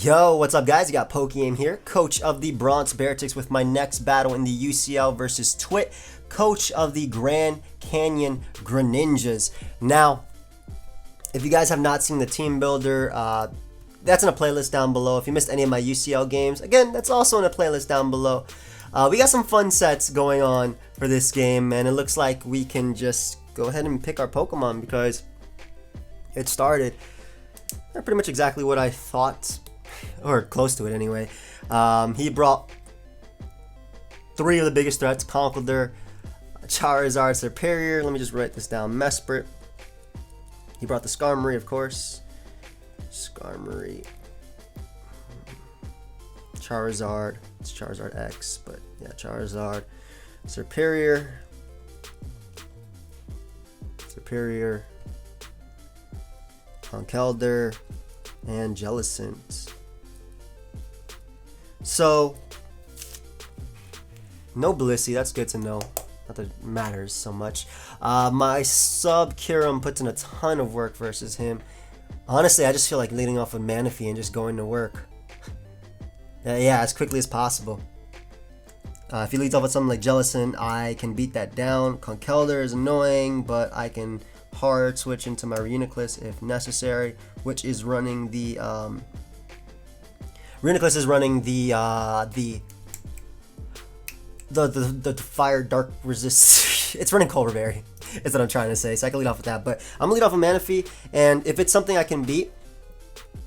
Yo, what's up guys? You got PokeaimMD here, coach of the Bronx Beartics with my next battle in the UCL versus Twit, coach of the Grand Canyon Greninjas. Now, if you guys have not seen the team builder, that's in a playlist down below. If you missed any of my UCL games, again, that's also in a playlist down below. We got some fun sets going on for this game, and it looks like we can just go ahead and pick our Pokemon because it started pretty much exactly what I thought, or close to it anyway. He brought three of the biggest threats: Conkeldurr, Charizard, Serperior. Let me just write this down. Mesprit. He brought the Skarmory, of course. Skarmory. Charizard. It's Charizard X, but yeah, Charizard. Serperior. Serperior. Conkeldurr. And Jellicent. So, no Blissey, that's good to know. Not that it matters so much. My sub Kyurem puts in a ton of work versus him. Honestly, I just feel like leading off with Manaphy and just going to work. Yeah, as quickly as possible. If he leads off with something like Jellicent, I can beat that down. Conkeldurr is annoying, but I can hard switch into my Reuniclus if necessary, which is running the Reuniclus is running the fire dark resist. It's running Culver Berry. Is what I'm trying to say. So I can lead off with that, but I'm gonna lead off with Manaphy, and if it's something I can beat,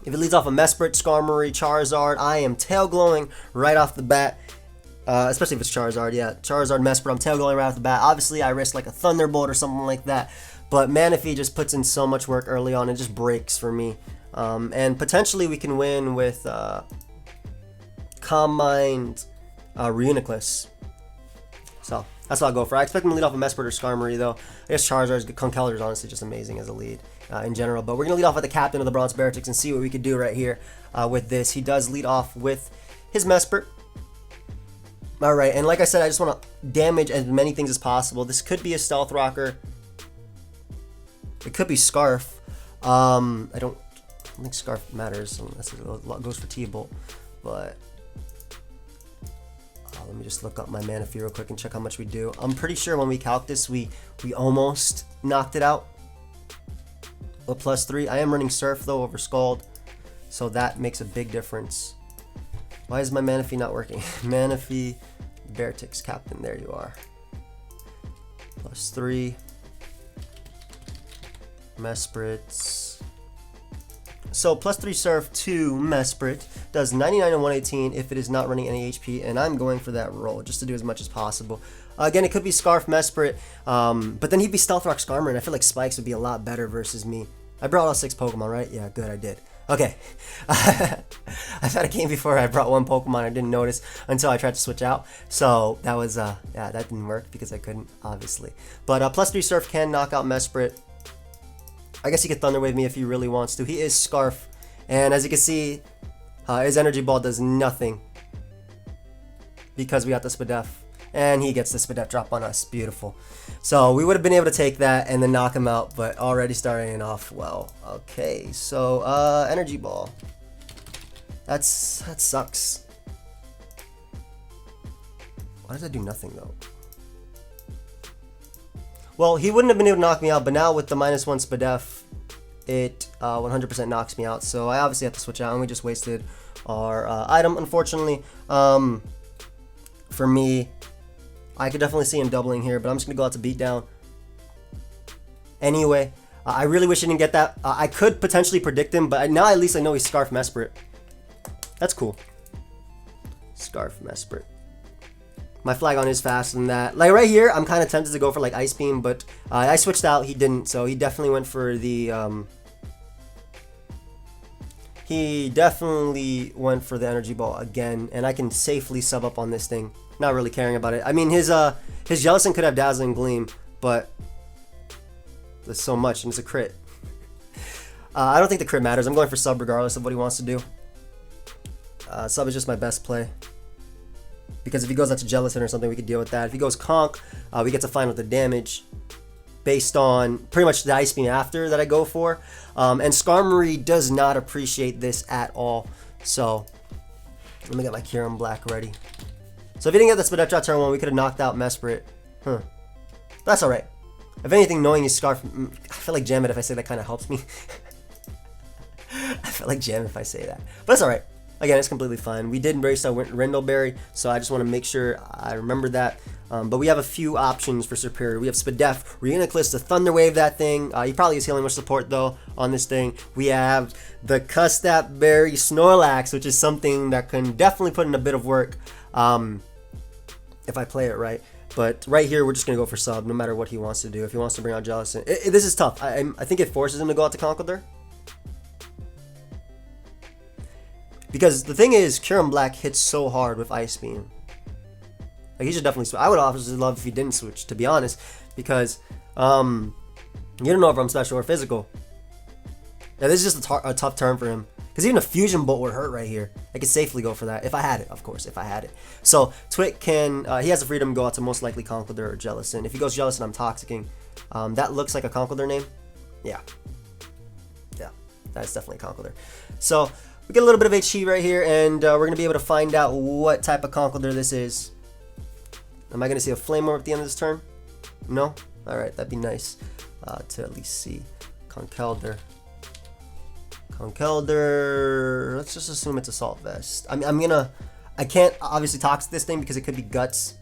if it leads off of Mesprit, Skarmory, Charizard, I am tail glowing right off the bat. Especially if it's Charizard, yeah, Charizard, Mesprit, I'm tail glowing right off the bat. Obviously, I risk like a Thunderbolt or something like that, but Manaphy just puts in so much work early on and just breaks for me. And potentially we can win with Calm Mind, Reuniclus. So that's what I'll go for. I expect him to lead off with Mesprit or Skarmory, though. I guess Charizard's Conkeldurr is honestly just amazing as a lead in general. But we're gonna lead off with the captain of the Bronx Beartics and see what we can do right here with this. He does lead off with his Mesprit. All right, and like I said, I just want to damage as many things as possible. This could be a Stealth Rocker. It could be Scarf. I don't think Scarf matters unless it goes for T-Bolt. But let me just look up my Manaphy real quick and check how much we do. I'm pretty sure when we calc this, we almost knocked it out. A +3. I am running Surf though over Scald, so that makes a big difference. Why is my Manaphy not working? Manaphy, Beartics captain. There you are. +3. Mesprit. So +3 Surf to Mesprit does 99 and 118 if it is not running any HP, and I'm going for that roll just to do as much as possible. Again, it could be Scarf Mesprit, but then he'd be Stealth Rock Skarmory, and I feel like Spikes would be a lot better versus me. I brought all 6 Pokemon, right? Yeah, good, I did. Okay. I've had a game before I brought 1 Pokemon. I didn't notice until I tried to switch out. So that was, yeah, that didn't work because I couldn't, obviously. But +3 Surf can knock out Mesprit. I guess he could Thunder Wave me if he really wants to. He is Scarf. And as you can see, his Energy Ball does nothing because we got the Spadef. And he gets the Spadef drop on us. Beautiful. So we would have been able to take that and then knock him out, but already starting off well. Okay, so Energy Ball. That sucks. Why does that do nothing though? Well, he wouldn't have been able to knock me out, but now with the -1 Spadef, it 100% knocks me out. So I obviously have to switch out, and we just wasted our item, unfortunately. For me, I could definitely see him doubling here, but I'm just going to go out to Beatdown. Anyway, I really wish he didn't get that. I could potentially predict him, but now at least I know he's Scarf Mesprit. That's cool. Scarf Mesprit. My Flagon is faster than that. Like right here, I'm kind of tempted to go for like Ice Beam, but I switched out. He didn't, so he definitely went for the Energy Ball again, and I can safely sub up on this thing. Not really caring about it. I mean, his Jellicent could have Dazzling Gleam, but there's so much, and it's a crit. I don't think the crit matters. I'm going for sub regardless of what he wants to do. Sub is just my best play. Because if he goes out to Jellicent or something, we could deal with that. If he goes Conk, we get to find out the damage. based on pretty much the Ice Beam after that I go for. And Skarmory does not appreciate this at all. So let me get my Kyurem Black ready. So if he didn't get the Spadef turn 1, we could have knocked out Mesprit. That's alright. If anything, knowing he's Scarf, I feel like Jam It if I say that kind of helps me. I feel like Jam if I say that. But it's alright. Again, it's completely fine. We did race our Rindleberry, so I just want to make sure I remember that. But we have a few options for Serperior. We have Spadef, Reuniclus to Thunder Wave that thing. He probably is healing with support though on this thing. We have the Custap Berry Snorlax, which is something that can definitely put in a bit of work if I play it right. But right here, we're just going to go for sub, no matter what he wants to do. If he wants to bring out Jellicent. This is tough. I think it forces him to go out to Conkeldurr. Because the thing is, Kyurem Black hits so hard with Ice Beam. Like, he should definitely switch. I would obviously love if he didn't switch, to be honest. Because, you don't know if I'm special or physical. Yeah, this is just a tough turn for him. Because even a Fusion Bolt would hurt right here. I could safely go for that. If I had it, of course, if I had it. So, Twit can, he has the freedom to go out to most likely Conkeldurr or Jellicent. If he goes Jellicent, I'm Toxicking. That looks like a Conkeldurr name. Yeah. Yeah, that's definitely Conkeldurr. So, we get a little bit of HP right here, and we're going to be able to find out what type of Conkeldurr this is. Am I going to see a Flame Orb at the end of this turn? No? Alright, that'd be nice to at least see. Conkeldurr. Conkeldurr. Let's just assume it's Assault Vest. I can't obviously Toxic this thing because it could be Guts.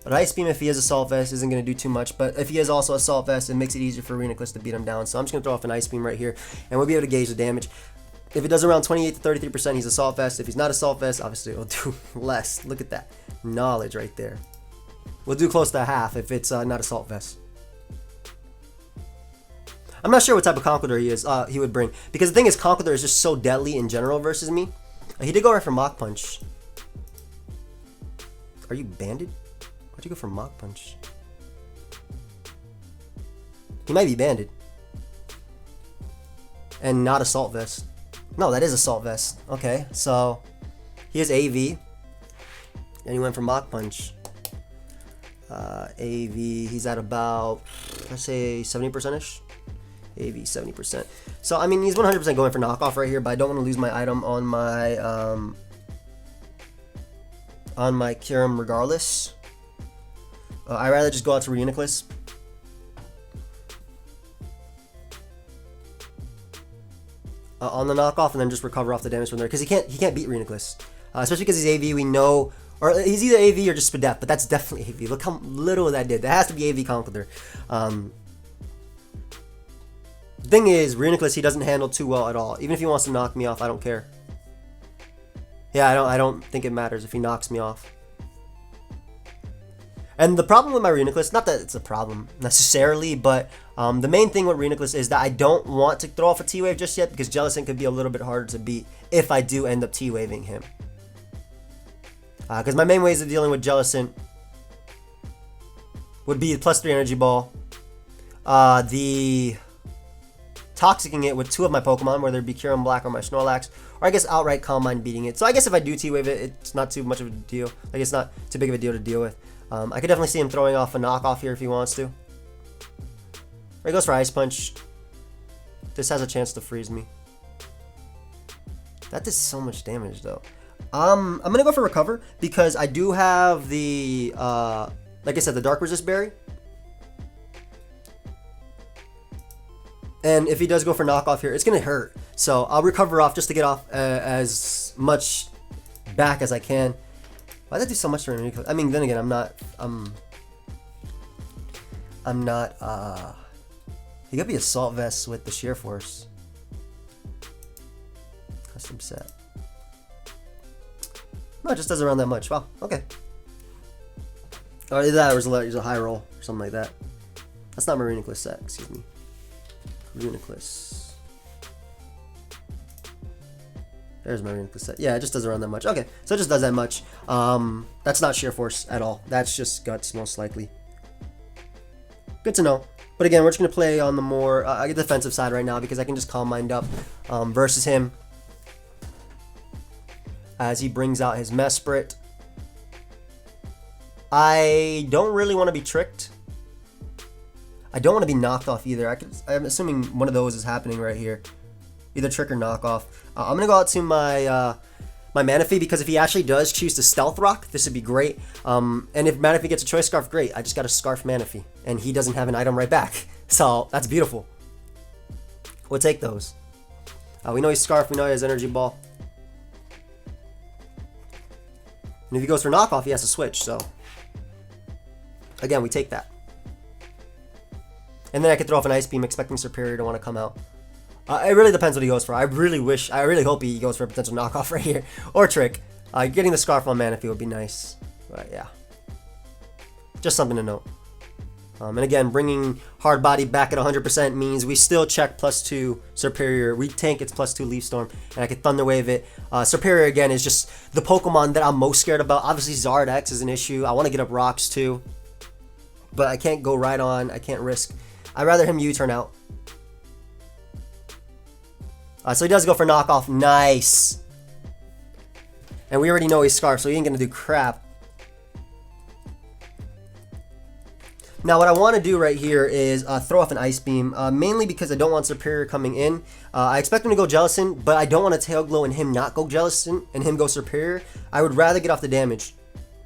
But Ice Beam, if he has Assault Vest, isn't going to do too much. But if he has also Assault Vest, it makes it easier for Reuniclus to beat him down. So I'm just going to throw off an Ice Beam right here, and we'll be able to gauge the damage. If it does around 28 to 33%, he's Assault Vest. If he's not Assault Vest, obviously it'll do less. Look at that. Knowledge right there. We'll do close to half if it's not Assault Vest. I'm not sure what type of Conkeldurr he would bring. Because the thing is, Conkeldurr is just so deadly in general versus me. He did go right for Mach Punch. Are you banded? Why'd you go for Mach Punch? He might be banded. And not Assault Vest. No, that is Assault Vest. Okay, so he has AV. And he went for Mach Punch. AV, he's at about, let's say 70%ish. AV 70%. So I mean, he's 100% going for knockoff right here, but I don't want to lose my item on my Kyurem regardless. I'd rather just go out to Reuniclus. On the knockoff, and then just recover off the damage from there, because he can't beat Reuniclus, especially because he's AV. We know, or he's either AV or just Spadef, but that's definitely AV. Look how little that did. That has to be AV Conkeldurr. The thing is, Reuniclus he doesn't handle too well at all. Even if he wants to knock me off, I don't care. Yeah, I don't think it matters if he knocks me off. And the problem with my Reuniclus, not that it's a problem necessarily, but the main thing with Reuniclus is that I don't want to throw off a T-Wave just yet, because Jellicent could be a little bit harder to beat if I do end up T-Waving him. Because my main ways of dealing with Jellicent would be +3 Energy Ball, the Toxicking it with 2 of my Pokemon, whether it be Kyurem Black or my Snorlax, or I guess outright Calm Mind beating it. So I guess if I do T-Wave it, it's not too much of a deal. Like, it's not too big of a deal to deal with. I could definitely see him throwing off a knockoff here if he wants to. Or he goes for Ice Punch. This has a chance to freeze me. That did so much damage though. I'm gonna go for Recover because I do have the like I said, the Dark Resist Berry. And if he does go for knockoff here, it's gonna hurt. So I'll recover off just to get off as much back as I can. Why did I do so much to Reuniclus? I mean, then again, I'm not. He could be Assault Vest with the Sheer Force. Custom set. No, it just doesn't run that much. Wow. Okay. Or either that, or there's a high roll or something like that. That's not my Reuniclus set. Excuse me. Reuniclus. There's my Reuniclus set. Yeah, it just doesn't run that much. Okay, so it just does that much. That's not Sheer Force at all. That's just Guts, most likely. Good to know. But again, we're just going to play on the more defensive side right now because I can just Calm Mind up versus him as he brings out his Mesprit. I don't really want to be tricked. I don't want to be knocked off either. I'm assuming one of those is happening right here. either Trick or Knockoff. I'm gonna go out to my my Manaphy, because if he actually does choose to Stealth Rock, this would be great. And if Manaphy gets a Choice Scarf, great. I just got to Scarf Manaphy, and he doesn't have an item right back. So that's beautiful. We'll take those. We know he's Scarf, we know he has Energy Ball. And if he goes for Knockoff, he has to switch, so. Again, we take that. And then I could throw off an Ice Beam expecting Serperior to want to come out. It really depends what he goes for. I really hope he goes for a potential Knockoff right here. Or Trick. Getting the Scarf on Manaphy would be nice. But yeah. Just something to note. And again, bringing Hard Body back at 100% means we still check +2 Serperior. We tank its +2 Leaf Storm, and I can Thunder Wave it. Serperior, again, is just the Pokemon that I'm most scared about. Obviously, Charizard X is an issue. I want to get up rocks, too. But I can't go right on. I can't risk. I'd rather him U-turn out. So he does go for Knockoff. Nice. And we already know he's Scarf, so he ain't going to do crap. Now, what I want to do right here is throw off an Ice Beam, mainly because I don't want Serperior coming in. I expect him to go Jellicent, but I don't want to Tail Glow and him not go Jellicent and him go Serperior. I would rather get off the damage.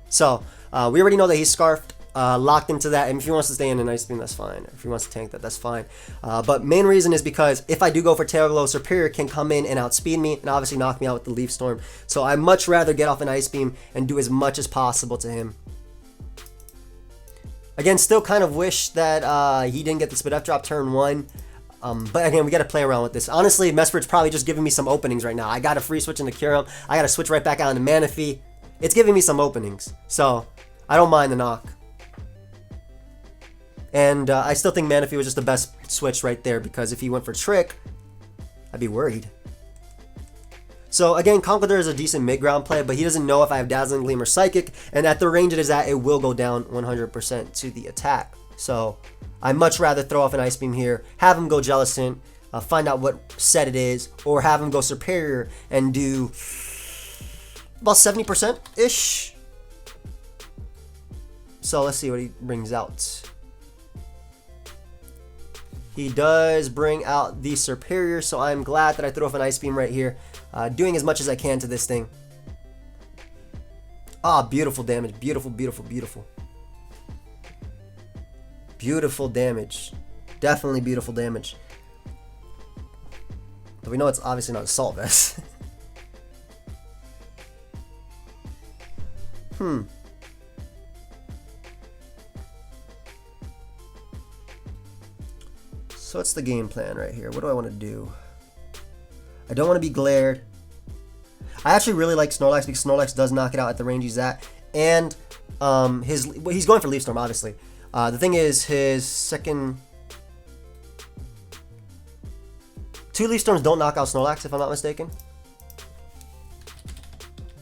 So, we already know that he's Scarfed, locked into that, and if he wants to stay in an Ice Beam, that's fine. If he wants to tank that, that's fine. But main reason is because if I do go for Tail Glow, Serperior can come in and outspeed me, and obviously knock me out with the Leaf Storm. So, I'd much rather get off an Ice Beam and do as much as possible to him. Again, still kind of wish that he didn't get the Spit F drop turn 1. But again, we got to play around with this. Honestly, Mesprit's probably just giving me some openings right now. I got to free switch into Kyurem. I got to switch right back out into Manaphy. It's giving me some openings. So, I don't mind the knock. And I still think Manaphy was just the best switch right there, because if he went for Trick, I'd be worried. So again, Conkeldurr is a decent mid-ground play, but he doesn't know if I have Dazzling Gleam or Psychic, and at the range it is at, it will go down 100% to the attack. So I'd much rather throw off an Ice Beam here, have him go Jellicent, find out what set it is, or have him go Serperior and do about 70%-ish. So let's see what he brings out. He does bring out the Serperior, so I'm glad that I threw off an Ice Beam right here. Doing as much as I can to this thing. Ah, beautiful damage. Beautiful, beautiful, beautiful. Beautiful damage. Definitely beautiful damage. But we know it's obviously not Assault Vest. So what's the game plan right here? What do I want to do? I don't want to be glared. I actually really like Snorlax because Snorlax does knock it out at the range he's at. And he's going for Leaf Storm, obviously. The thing is, his second... 2 Leaf Storms don't knock out Snorlax, if I'm not mistaken.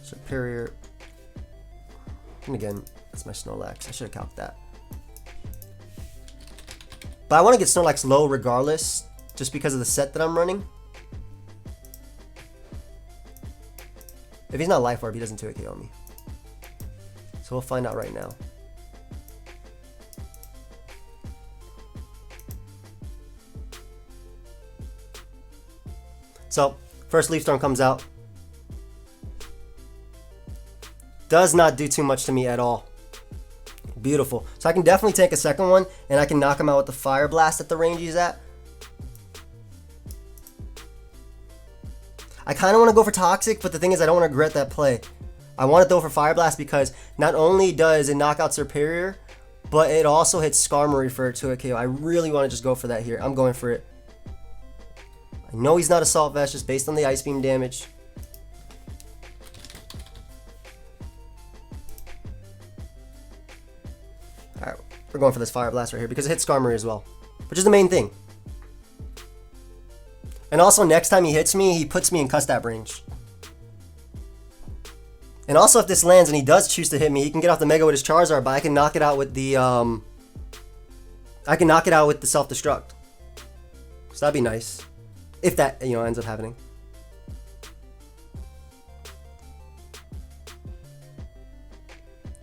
Serperior. And again, that's my Snorlax. I should have calced that. But I want to get Snorlax low regardless, just because of the set that I'm running. If he's not Life Orb, he doesn't 2-KO me. So we'll find out right now. So, first Leaf Storm comes out. Does not do too much to me at all. Beautiful. So I can definitely take a second one, and I can knock him out with the Fire Blast at the range he's at. I kind of want to go for Toxic, but the thing is I don't want to regret that play. I want to go for Fire Blast because not only does it knock out Serperior, but it also hits Skarmory for a 2-KO. I really want to just go for that here. I'm going for it. I know he's not Assault Vest just based on the Ice Beam damage. Alright, we're going for this Fire Blast right here because it hits Skarmory as well, which is the main thing. And also, next time he hits me, he puts me in Cuss-Stab range. And also, if this lands and he does choose to hit me, he can get off the Mega with his Charizard, but I can knock it out with the Self-Destruct. So that'd be nice, if that ends up happening.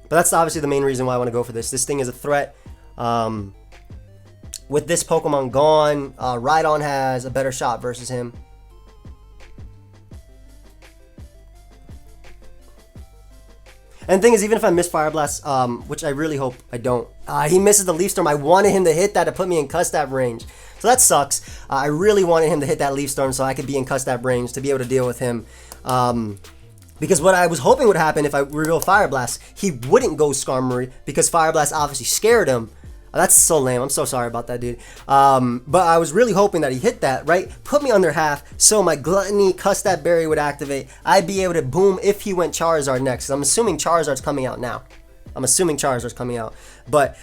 But that's obviously the main reason why I want to go for this. This thing is a threat. With this Pokemon gone, Rhydon has a better shot versus him. And the thing is, even if I miss Fire Blast, which I really hope I don't, he misses the Leaf Storm. I wanted him to hit that to put me in Cuss Stab range. So that sucks. I really wanted him to hit that Leaf Storm so I could be in Cuss Stab range to be able to deal with him. Because what I was hoping would happen if I reveal Fire Blast, he wouldn't go Skarmory because Fire Blast obviously scared him. That's so lame. I'm so sorry about that, dude. But I was really hoping that he hit that, right? Put me under half so my Gluttony Cuss Stab Berry would activate. I'd be able to boom if he went Charizard next. I'm assuming Charizard's coming out now. But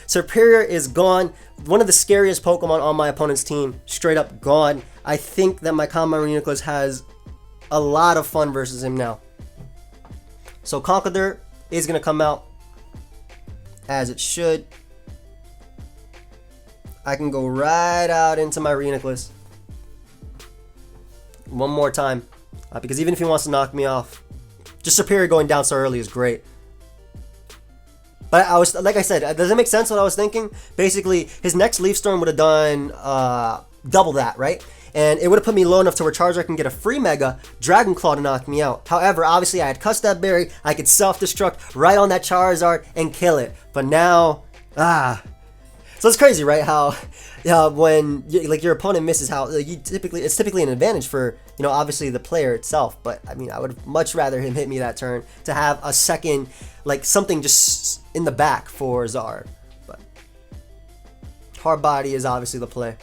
Serperior is gone. One of the scariest Pokemon on my opponent's team. Straight up gone. I think that my Common Reuniclus has a lot of fun versus him now. So Conkeldurr is going to come out as it should. I can go right out into my Reuniclus one more time. Because even if he wants to knock me off, just Serperior going down so early is great. But I was, like I said, does it make sense what I was thinking? Basically, his next Leaf Storm would have done double that, right? And it would have put me low enough to where Charizard can get a free Mega Dragon Claw to knock me out. However, obviously I had Cuss Stab Berry. I could self-destruct right on that Charizard and kill it. But now, so it's crazy, right? How when your opponent misses, how it's typically an advantage for obviously the player itself. But I mean, I would much rather him hit me that turn to have a second, like something just in the back for Zard. But Hard Body is obviously the play.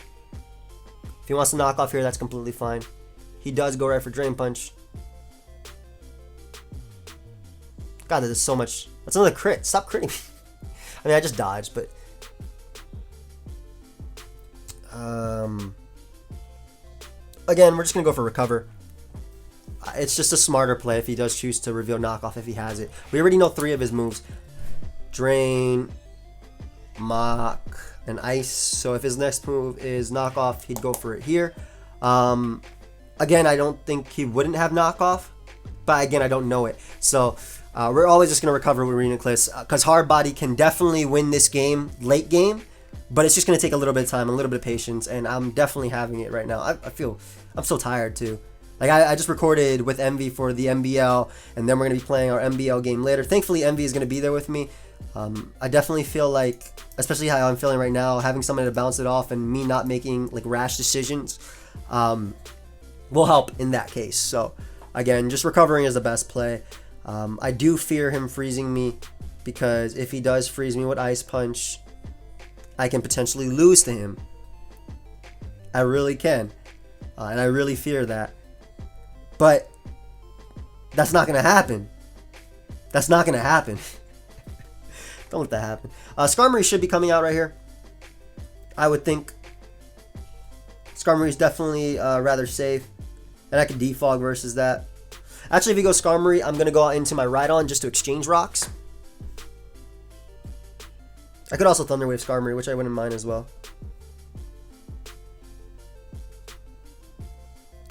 If he wants to knock off here, that's completely fine. He does go right for Drain Punch. God, there's so much. That's another crit. Stop critting me. I mean, I just dodged, but again, we're just gonna go for Recover. It's just a smarter play if he does choose to reveal Knockoff if he has it. We already know 3 of his moves: Drain, Mach, and Ice. So if his next move is Knockoff, he'd go for it here. Again, I don't think he wouldn't have Knockoff, but again, I don't know it. So we're always just gonna Recover with Reuniclus because Hard Body can definitely win this game late game. But it's just going to take a little bit of time, a little bit of patience, and I'm definitely having it right now. I feel I'm so tired too. Like I just recorded with Envy for the MBL, and then we're going to be playing our MBL game later. Thankfully, Envy is going to be there with me. I definitely feel like, especially how I'm feeling right now, having somebody to bounce it off and me not making like rash decisions will help in that case. So again, just recovering is the best play. I do fear him freezing me because if he does freeze me with Ice Punch, I can potentially lose to him. I really can. And I really fear that. But that's not going to happen. That's not going to happen. Don't let that happen. Skarmory should be coming out right here. I would think. Skarmory is definitely rather safe. And I could defog versus that. Actually, if he goes Skarmory, I'm going to go out into my Rhydon just to exchange rocks. I could also Thunder Wave Skarmory, which I wouldn't mind as well.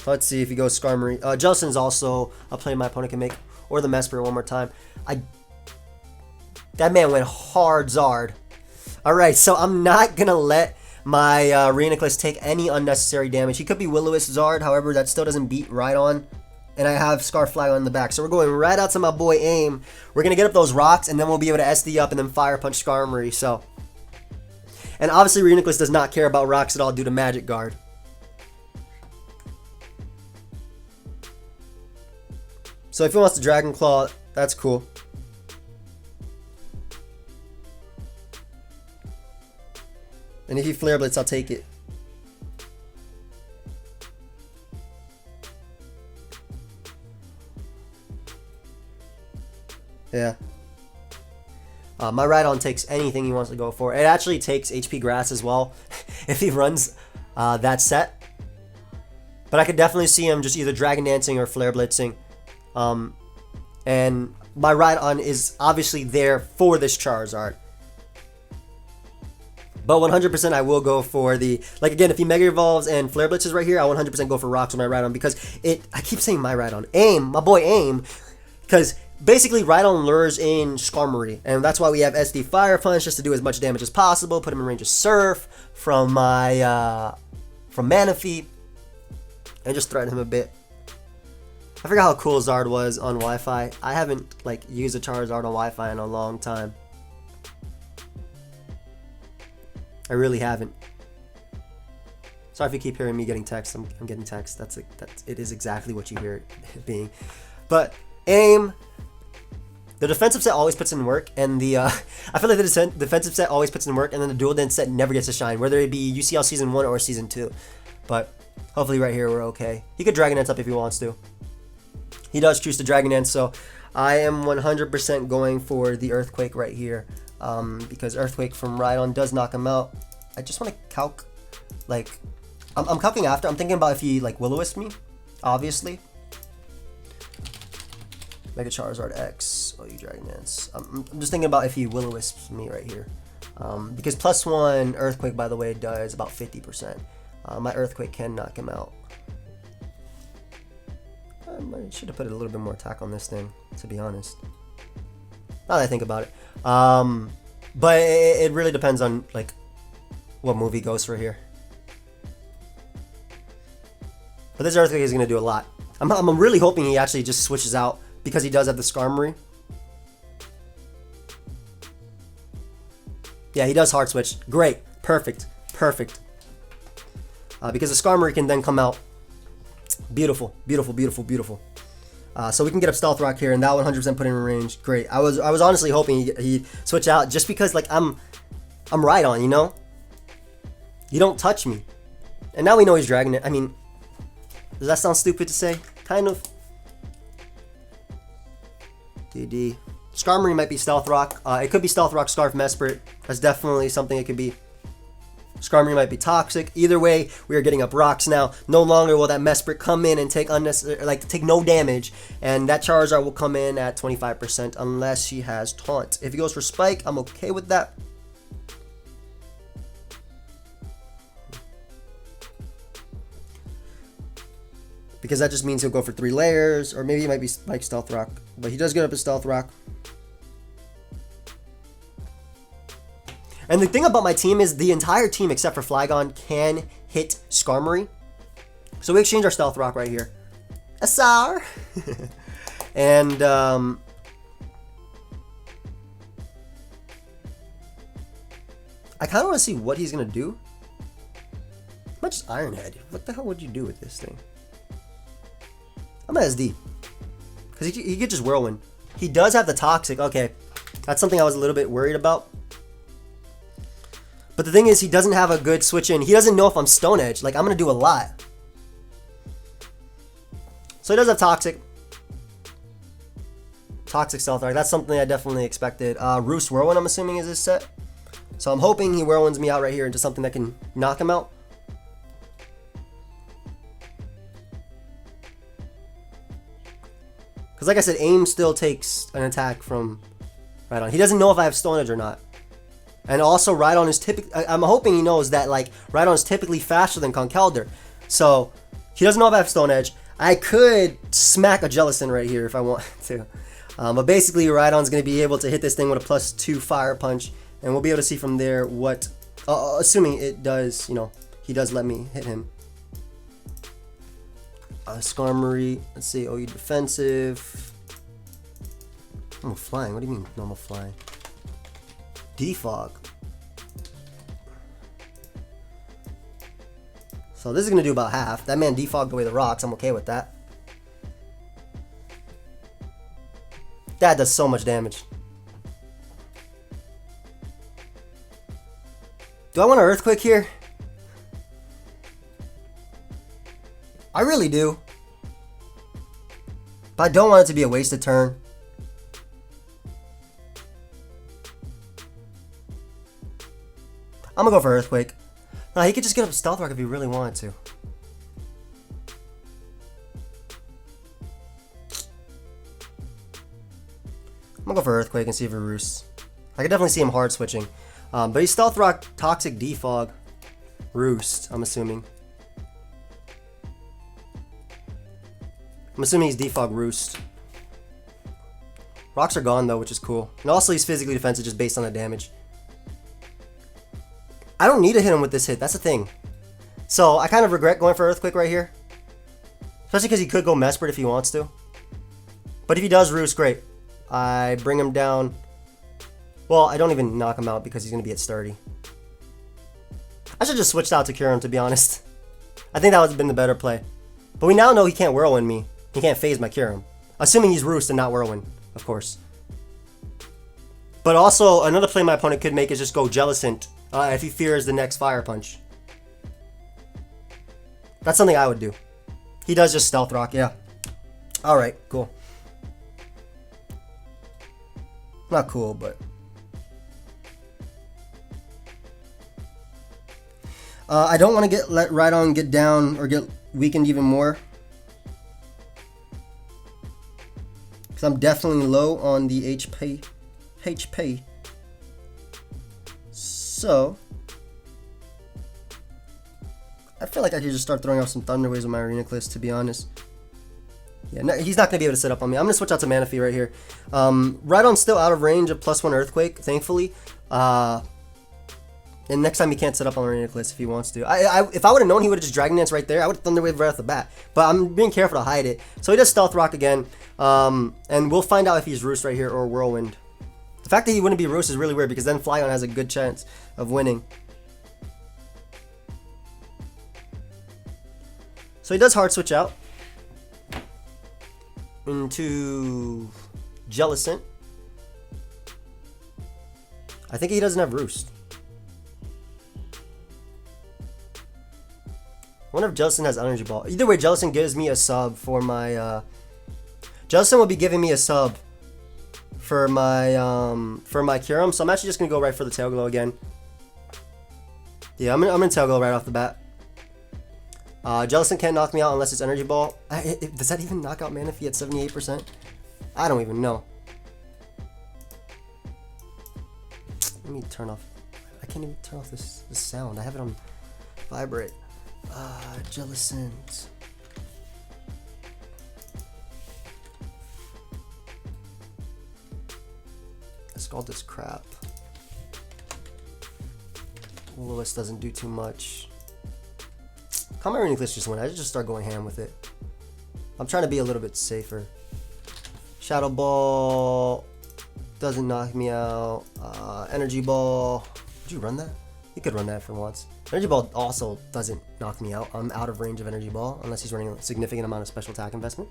Let's see if he goes Skarmory. Jellicent is also a play my opponent can make. Or the Mesprit one more time. That man went hard Zard. Alright, so I'm not going to let my Reuniclus take any unnecessary damage. He could be Will-O-Wisp Zard, however, that still doesn't beat Rhydon. And I have Scarfly on the back. So we're going right out to my boy Aim. We're going to get up those rocks, and then we'll be able to SD up and then Fire Punch Skarmory. So, and obviously Reuniclus does not care about rocks at all due to Magic Guard. So if he wants to Dragon Claw, that's cool. And if he Flare Blitz, I'll take it. Yeah. My Rhydon takes anything he wants to go for. It actually takes HP Grass as well if he runs that set. But I could definitely see him just either Dragon Dancing or Flare Blitzing. And my Rhydon is obviously there for this Charizard. But 100% I will go for the, like again, if he Mega Evolves and Flare Blitzes right here, I 100% go for Rocks with my Rhydon because I keep saying my Rhydon. Aim, my boy Aim, because basically Rhydon lures in Skarmory, and that's why we have SD Fire Punch, just to do as much damage as possible, put him in range of Surf from my, from Manaphy, and just threaten him a bit. I forgot how cool Zard was on Wi-Fi. I haven't like used a Charizard on Wi-Fi in a long time. I really haven't. Sorry if you keep hearing me getting text. I'm getting text. It is exactly what you hear it being. But aim. The defensive set always puts in work, and the I feel like the defensive set always puts in work, and then the dual dance set never gets to shine, whether it be UCL Season 1 or Season 2. But hopefully right here we're okay. He could Dragon Dance up if he wants to. He does choose to Dragon Dance, so I am 100% going for the Earthquake right here, because Earthquake from Rhydon does knock him out. I just want to calc, like, I'm calcing after. I'm thinking about if he like Will-O-Wisp me, obviously. Mega Charizard X. Oh, you Dragon Dance. I'm just thinking about if he Will-O-Wisps me right here, because +1 Earthquake, by the way, does about 50%. My Earthquake can knock him out. I should have put a little bit more attack on this thing, to be honest. Now that I think about it. But it really depends on like what move he goes for here. But this Earthquake is going to do a lot. I'm really hoping he actually just switches out, because he does have the Skarmory. Yeah, he does Hard Switch. Great. Perfect. Perfect. Because the Skarmory can then come out. Beautiful, beautiful, beautiful, beautiful. So we can get up Stealth Rock here, and that 100% put in range. Great. I was honestly hoping he'd switch out, just because like I'm Rhydon, you know. You don't touch me. And now we know he's Dragon It. I mean, does that sound stupid to say? Kind of. DD. Skarmory might be Stealth Rock. It could be Stealth Rock, Scarf, Mesprit. That's definitely something it could be. Skarmory might be toxic. Either way, we are getting up rocks now. No longer will that Mesprit come in and take unnecessary, like take no damage, and that Charizard will come in at 25% unless she has Taunt. If he goes for Spike, I'm okay with that. Because that just means he'll go for 3 layers, or maybe he might be Spike Stealth Rock, but he does get up his Stealth Rock. And the thing about my team is the entire team except for Flygon can hit Skarmory. So we exchange our Stealth Rock right here. SR! And I kind of want to see what he's going to do. How much Iron Head? What the hell would you do with this thing? I'm at SD. Because he could just Whirlwind. He does have the Toxic. Okay. That's something I was a little bit worried about. But the thing is, he doesn't have a good switch in. He doesn't know if I'm Stone Edge. Like, I'm going to do a lot. So he does have Toxic. Toxic Stealth Rock. That's something I definitely expected. Roost Whirlwind, I'm assuming, is his set. So I'm hoping he Whirlwinds me out right here into something that can knock him out. Because like I said, aim still takes an attack from Rhydon. He doesn't know if I have Stone Edge or not. And also, Rhydon is typically... I'm hoping he knows that, like, Rhydon is typically faster than Conkeldurr. So, he doesn't know if I have Stone Edge. I could smack a Jellicent right here if I want to. But basically, Rhydon's going to be able to hit this thing with a +2 Fire Punch. And we'll be able to see from there what... assuming it does, you know, he does let me hit him. Skarmory. Let's see, OU defensive. Normal flying. What do you mean, normal flying? Defog. So this is going to do about half. That man defogged away the rocks. I'm okay with that. That does so much damage. Do I want an Earthquake here? I really do. But I don't want it to be a wasted turn. I'm gonna go for Earthquake. No, he could just get up Stealth Rock if he really wanted to. I'm gonna go for Earthquake and see if it roosts. I could definitely see him hard switching. But he's Stealth Rock, Toxic, Defog, Roost, I'm assuming. I'm assuming he's Defog, Roost. Rocks are gone though, which is cool. And also he's physically defensive just based on the damage. I don't need to hit him with this hit, that's the thing. So I kind of regret going for Earthquake right here. Especially because he could go Mesprit if he wants to. But if he does Roost, great. I bring him down. Well, I don't even knock him out because he's going to be at sturdy. I should just switched out to Kyurem, to be honest. I think that would have been the better play. But we now know he can't Whirlwind me. He can't phase my Kyurem. Assuming he's Roost and not Whirlwind, of course. But also, another play my opponent could make is just go Jellicent if he fears the next Fire Punch. That's something I would do. He does just Stealth Rock, yeah. Alright, cool. Not cool, but... I don't want to get let Rhydon get down or get weakened even more. Because I'm definitely low on the HP. So... I feel like I could just start throwing off some Thunder Waves with my Reuniclus, to be honest. Yeah, no, he's not going to be able to sit up on me. I'm going to switch out to Manaphy right here. Rhydon's still out of range of +1 Earthquake, thankfully. And next time he can't sit up on Reuniclus if he wants to. If I would have known he would have just Dragon Dance right there, I would have Thunder Wave right off the bat. But I'm being careful to hide it. So he does Stealth Rock again. And we'll find out if he's Roost right here or Whirlwind. The fact that he wouldn't be Roost is really weird because then Flygon has a good chance of winning. So he does hard switch out into Jellicent. I think he doesn't have Roost. I wonder if Jellicent has Energy Ball. Either way, Jellicent gives me a sub for my... Jellicent will be giving me a sub for my Kyurem, so I'm actually just going to go right for the Tail Glow again. Yeah, I'm gonna Tail Glow right off the bat. Jellicent can't knock me out unless it's Energy Ball. Does that even knock out Manaphy at 78%? I don't even know. Let me turn off. I can't even turn off this sound. I have it on vibrate. Jellicent. Scald is crap. Lewis doesn't do too much. Calm my Reuniclus just went. I just start going ham with it. I'm trying to be a little bit safer. Shadow Ball doesn't knock me out. Energy Ball. Did you run that? You could run that for once. Energy Ball also doesn't knock me out. I'm out of range of Energy Ball unless he's running a significant amount of special attack investment.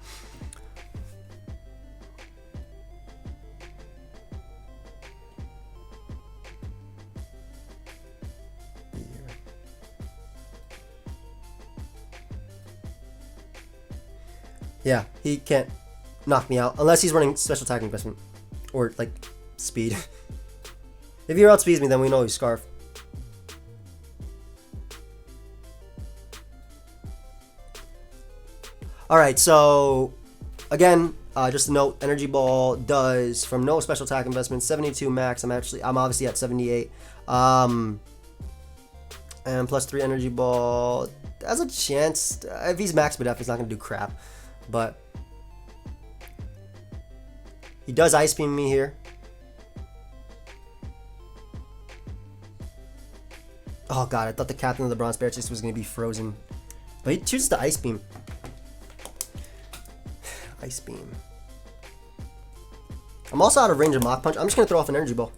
Yeah, he can't knock me out unless he's running special attack investment or like speed. If he outspeeds me, then we know he's Scarf. Alright, so again, just a note, Energy Ball does from no special attack investment 72 max. I'm obviously at 78. And +3 Energy Ball has a chance. If he's max BDF, he's not gonna do crap. But he does Ice Beam me here. Oh god, I thought the captain of the Bronx Beartics was going to be frozen. But he chooses the Ice Beam. Ice Beam. I'm also out of range of Mach Punch. I'm just going to throw off an Energy Ball.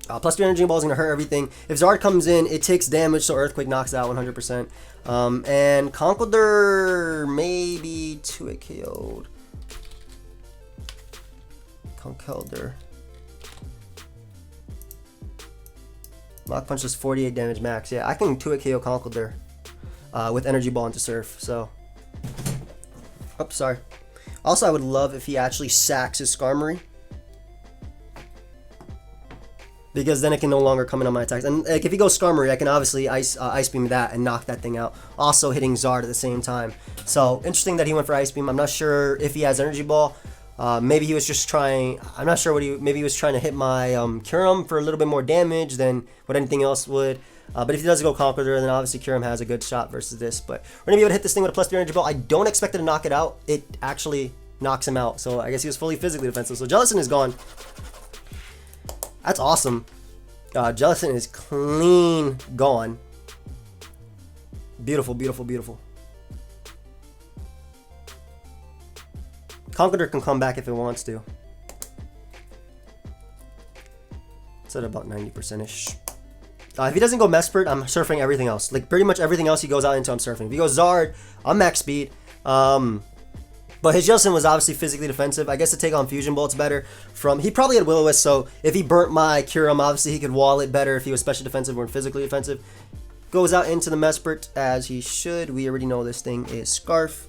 +3 Energy Ball is going to hurt everything. If Zard comes in, it takes damage, so Earthquake knocks it out 100%. And Conkeldurr maybe 2-hit KO'd. Conkeldurr. Mach Punch does 48 damage max. Yeah, I can 2-hit KO Conkeldurr with Energy Ball into Surf. So, oops, sorry. Also, I would love if he actually sacks his Skarmory, because then it can no longer come in on my attacks. And like, if he goes Skarmory, I can obviously Ice Beam that and knock that thing out. Also hitting Zard at the same time. So interesting that he went for Ice Beam. I'm not sure if he has Energy Ball. Maybe he was just trying. I'm not sure what maybe he was trying to hit my Kyurem for a little bit more damage than what anything else would. But if he does go Conkeldurr, then obviously Kyurem has a good shot versus this. But we're gonna be able to hit this thing with a +3 Energy Ball. I don't expect it to knock it out. It actually knocks him out. So I guess he was fully physically defensive. So Jellicent is gone. That's awesome. Jellicent is clean gone. Beautiful, beautiful, beautiful. Conkeldurr can come back if it wants to. It's at about 90%-ish. If he doesn't go Mesprit, I'm surfing everything else. Like, pretty much everything else he goes out into, I'm surfing. If he goes Zard, I'm max speed. But his Jellicent was obviously physically defensive. I guess to take on Fusion Bolt's better. He probably had Will-O-Wisp, so if he burnt my Kyurem, obviously he could wall it better if he was special defensive or physically defensive. Goes out into the Mesprit as he should. We already know this thing is Scarf.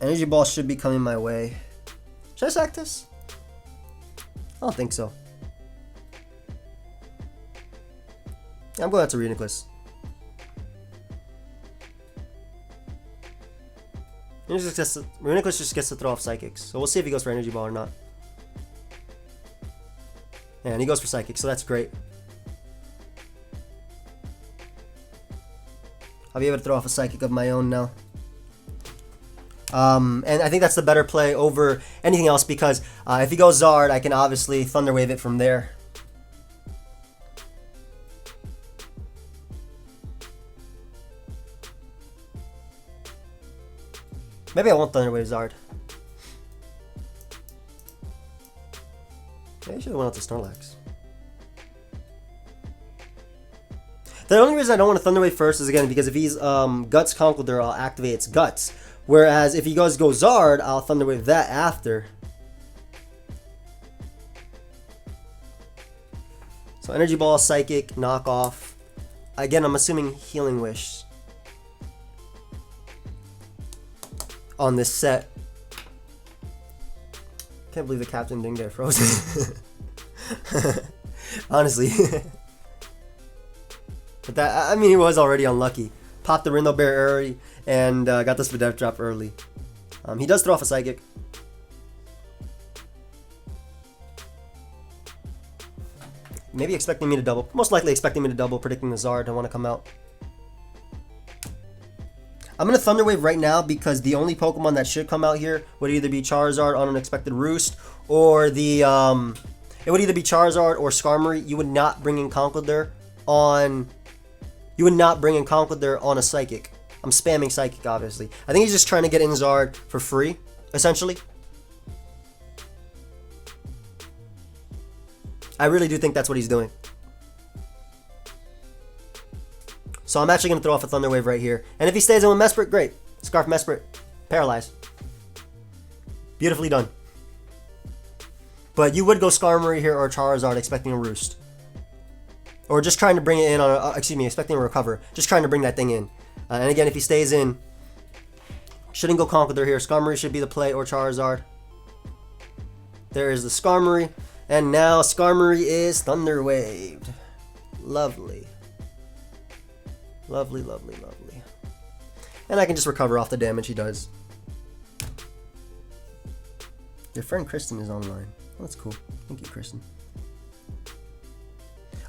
Energy Ball should be coming my way. Should I sack this? I don't think so. Yeah, I'm going out to Reuniclus. Reuniclus just gets to throw off Psychics. So we'll see if he goes for Energy Ball or not. Yeah, and he goes for Psychic, so that's great. I'll be able to throw off a Psychic of my own now. And I think that's the better play over anything else because if he goes Zard, I can obviously Thunder Wave it from there. Maybe I won't Thunder Wave Zard. Maybe I should have went out to Snorlax. The only reason I don't want to Thunder Wave first is again because if he's Guts Conkeldurr, I'll activate its Guts. Whereas if he goes go Zard, I'll Thunder Wave that after. So Energy Ball, Psychic, Knock Off. Again, I'm assuming Healing Wish on this set. Can't believe the Captain didn't get frozen. Honestly. But that, I mean, he was already unlucky. Popped the Rindle Bear early and got this Videf drop early. He does throw off a Psychic. Maybe expecting me to double. Most likely expecting me to double, predicting the Zard. I want to come out. I'm going to Thunder Wave right now because the only Pokemon that should come out here would either be Charizard on Unexpected Roost or the... it would either be Charizard or Skarmory. You would not bring in Conkeldurr on... You would not bring in Conkeldurr on a Psychic. I'm spamming Psychic, obviously. I think he's just trying to get in Zard for free, essentially. I really do think that's what he's doing. So I'm actually going to throw off a Thunder Wave right here. And if he stays in with Mesprit, great. Scarf Mesprit. Paralyze. Beautifully done. But you would go Skarmory here or Charizard expecting a Roost. Or just trying to bring it in on a, expecting a recover. Just trying to bring that thing in. And again, if he stays in, shouldn't go Conkeldurr here. Skarmory should be the play or Charizard. There is the Skarmory. And now Skarmory is Thunder Waved. Lovely. Lovely, lovely, lovely. And I can just recover off the damage he does. Your friend Kristen is online. Oh, that's cool. Thank you, Kristen.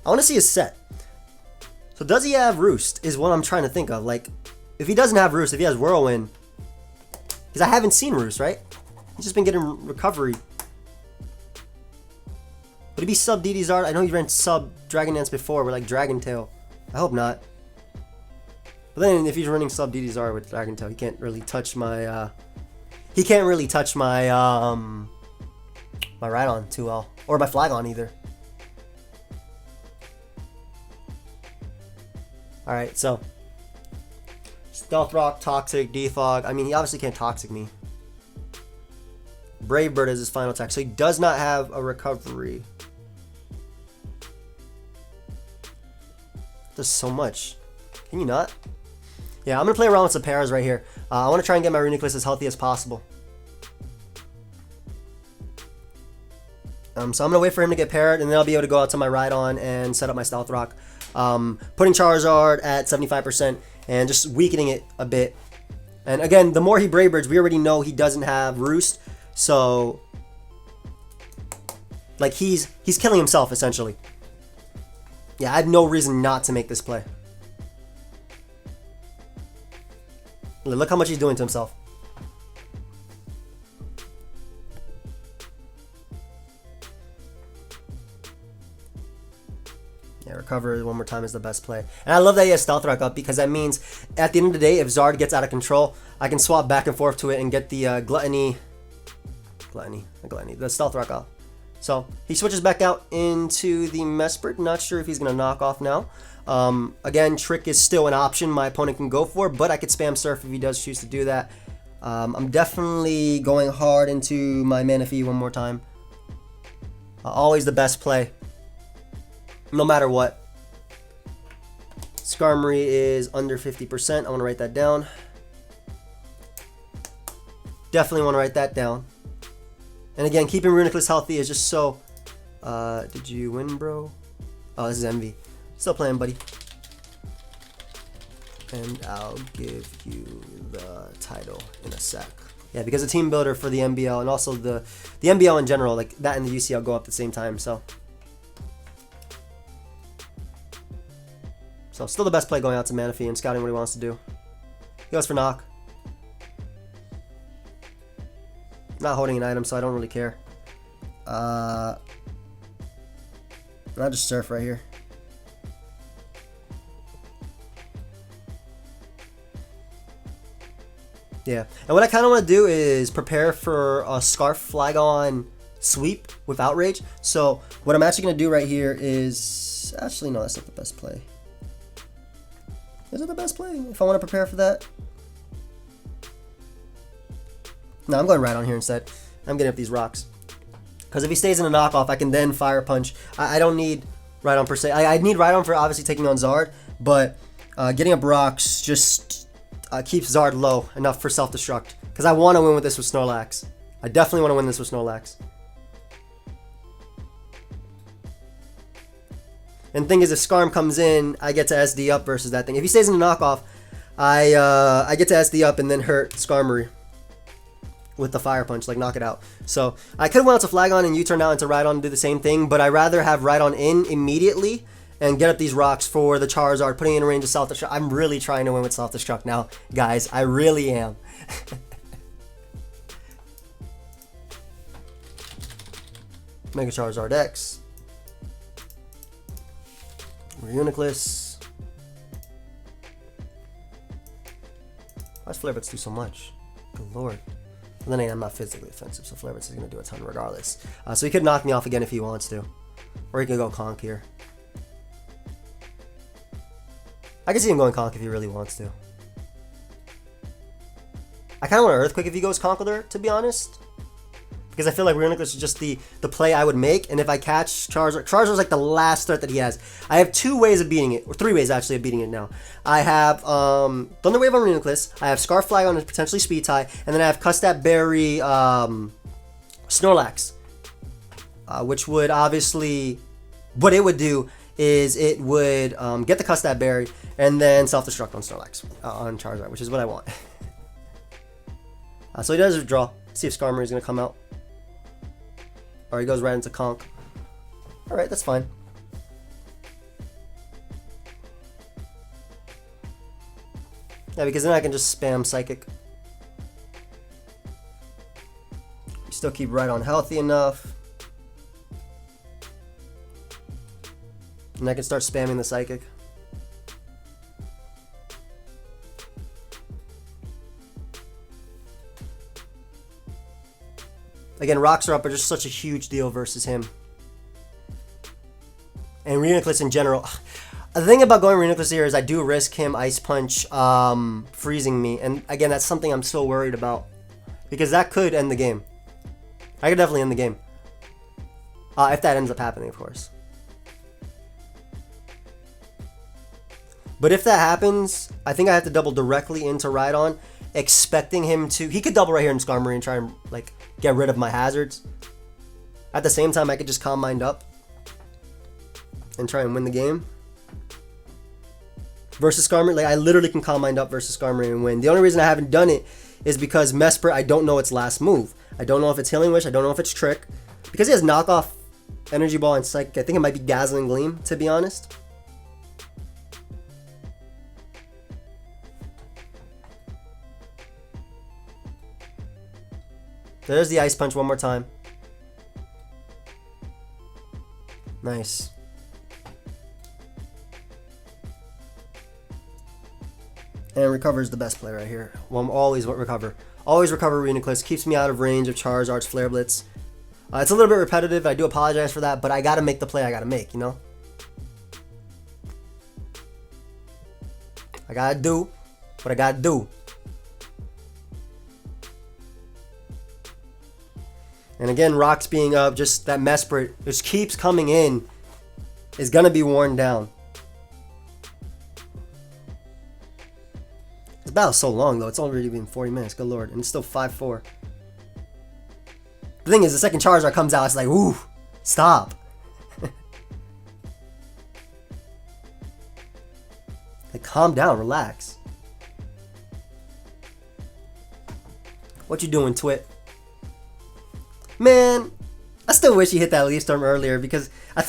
I want to see his set. So does he have Roost is what I'm trying to think of. Like, if he doesn't have Roost, if he has Whirlwind. Because I haven't seen Roost, right? He's just been getting recovery. Would he be sub DD Zard? I know he ran sub Dragon Dance before with like Dragon Tail. I hope not. But then if he's running sub DD Zard with Dragon Tail, he can't really touch my he can't really touch my my Rhydon too well. Or my Flagon either. Alright, so Stealth Rock, Toxic, Defog. I mean, he obviously can't Toxic me. Brave Bird is his final attack, so he does not have a recovery. Does so much. Can you not? Yeah, I'm going to play around with some pairs right here. I want to try and get my Reuniclus as healthy as possible. So I'm going to wait for him to get paired, and then I'll be able to go out to my Rhydon and set up my Stealth Rock. Putting Charizard at 75% and just weakening it a bit. And again, the more he Brave Birds, we already know he doesn't have Roost. So, like, he's killing himself, essentially. Yeah, I have no reason not to make this play. Look how much he's doing to himself. Recover one more time is the best play. And I love that he has Stealth Rock up because that means at the end of the day, if Zard gets out of control, I can swap back and forth to it and get the the Stealth Rock off. So he switches back out into the Mesprit. Not sure if he's going to knock off now. Again, Trick is still an option my opponent can go for, but I could spam Surf if he does choose to do that. I'm definitely going hard into my Manaphy one more time. Always the best play, no matter what. Skarmory is under 50%. I want to write that down. Definitely want to write that down. And again, keeping Reuniclus healthy is just so... did you win, bro? Oh, this is Envy. Still playing, buddy. And I'll give you the title in a sec. Yeah, because the team builder for the MBL and also the MBL in general, like that and the UCL go up at the same time, so. So still the best play going out to Manaphy and scouting what he wants to do. He goes for knock. Not holding an item, so I don't really care. I'll just Surf right here. Yeah, and what I kind of want to do is prepare for a Scarf Flygon sweep with Outrage. So what I'm actually going to do right here is... Actually, no, that's not the best play. Is it the best play if I want to prepare for that? No, I'm going right on here instead. I'm getting up these rocks. Because if he stays in a knockoff, I can then Fire Punch. I don't need Rhydon per se. I need Rhydon for obviously taking on Zard, but getting up rocks just... keeps Zard low enough for self-destruct. Because I want to win with this with Snorlax. I definitely want to win this with Snorlax. And the thing is, if Skarm comes in, I get to SD up versus that thing. If he stays in the knockoff, I get to SD up and then hurt Skarmory with the Fire Punch, like knock it out. So I could have went out to Flygon and U-turn out into Rhydon and do the same thing, but I'd rather have Rhydon in immediately and get up these rocks for the Charizard, putting it in range of self-destruct. I'm really trying to win with self-destruct now, guys. I really am. Mega Charizard X. Reuniclus. Why does Flare Blitz do so much? Good lord. And then again, I'm not physically offensive, so Flare Blitz is going to do a ton regardless. So he could knock me off again if he wants to. Or he could go Conk here. I can see him going Conk if he really wants to. I kind of want an Earthquake if he goes Conkeldurr, to be honest. Because I feel like Reuniclus is just the play I would make. And if I catch Charizard... Charizard's like the last threat that he has. I have 2 ways of beating it. Or 3 ways, actually, of beating it now. I have Thunder Wave on Reuniclus. I have Scarf Flygon and potentially Speed Tie. And then I have Custap Berry Snorlax. Which would obviously... What it would do is it would get the Custap Berry and then self-destruct on Snorlax, on Charizard, which is what I want. So he does withdraw. See if Skarmory is going to come out. Or he goes right into Conk. Alright, that's fine. Yeah, because then I can just spam Psychic. Still keep Rhydon healthy enough. And I can start spamming the Psychic. Again, Rocks are up are just such a huge deal versus him. And Reuniclus in general. The thing about going Reuniclus here is I do risk him Ice Punch freezing me. And again, that's something I'm so worried about. Because that could end the game. I could definitely end the game. If that ends up happening, of course. But if that happens, I think I have to double directly into Rhydon, expecting him to... He could double right here in Skarmory and try and like get rid of my hazards. At the same time, I could just Calm Mind up and try and win the game. Versus Skarmory, like I literally can Calm Mind up versus Skarmory and win. The only reason I haven't done it is because Mesprit, I don't know its last move. I don't know if it's Healing Wish, I don't know if it's Trick. Because he has knockoff Energy Ball and Psychic, I think it might be Dazzling Gleam, to be honest. There's the Ice Punch one more time. Nice. And recover is the best play right here. Well, I'm always recover. Always recover Reuniclus. Keeps me out of range of Charizard's Flare Blitz. It's a little bit repetitive. I do apologize for that, but I gotta make the play I gotta make, you know? I gotta do what I gotta do. And again, rocks being up, just that Mesprit just keeps coming in, is gonna be worn down. This battle's so long though, it's already been 40 minutes, good lord, and it's still 5-4. The thing is, the second Charizard comes out, it's like, ooh, stop. Like, calm down, relax. What you doing, Twit? Man, I still wish he hit that Leaf Storm earlier because I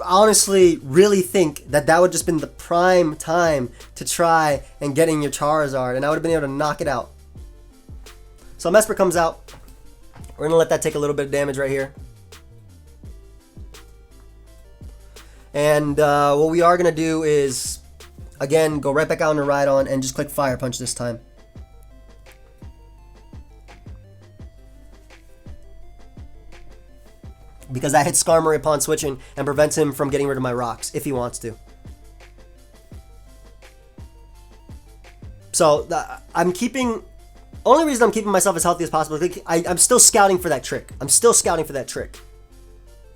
honestly really think that would just been the prime time to try and get in your Charizard, and I would have been able to knock it out. So Mesprit comes out. We're gonna let that take a little bit of damage right here. And what we are gonna do is, again, go right back out on the Rhydon and just click Fire Punch this time. Because that hits Skarmory upon switching and prevents him from getting rid of my rocks if he wants to. So I'm keeping, only reason I'm keeping myself as healthy as possible, I'm still scouting for that trick. I'm still scouting for that trick.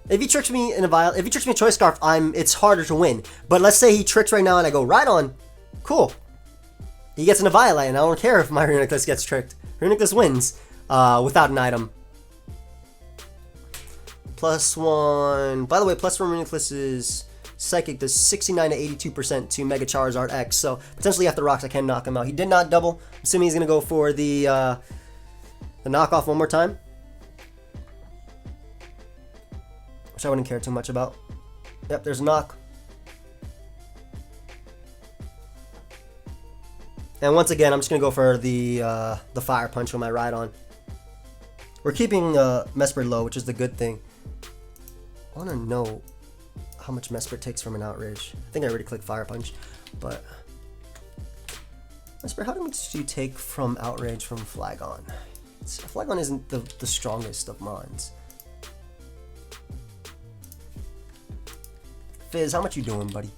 If he tricks me in a vial, if he tricks me in Choice Scarf, it's harder to win. But let's say he tricks right now and I go Rhydon, cool. He gets in a Violite and I don't care if my Reuniclus gets tricked. Reuniclus wins without an item. +1. By the way, +1 Reuniclus' Psychic does 69 to 82% to Mega Charizard X. So potentially after rocks, I can knock him out. He did not double. I'm assuming he's gonna go for the knockoff one more time, which I wouldn't care too much about. Yep, there's a knock. And once again, I'm just gonna go for the Fire Punch with my Rhydon. We're keeping Mesprit low, which is the good thing. I want to know how much Mesprit takes from an Outrage. I think I already clicked Fire Punch, but Mesprit, how much do you take from Outrage from Flagon? Flagon isn't the strongest of mons. Fizz, how much you doing, buddy?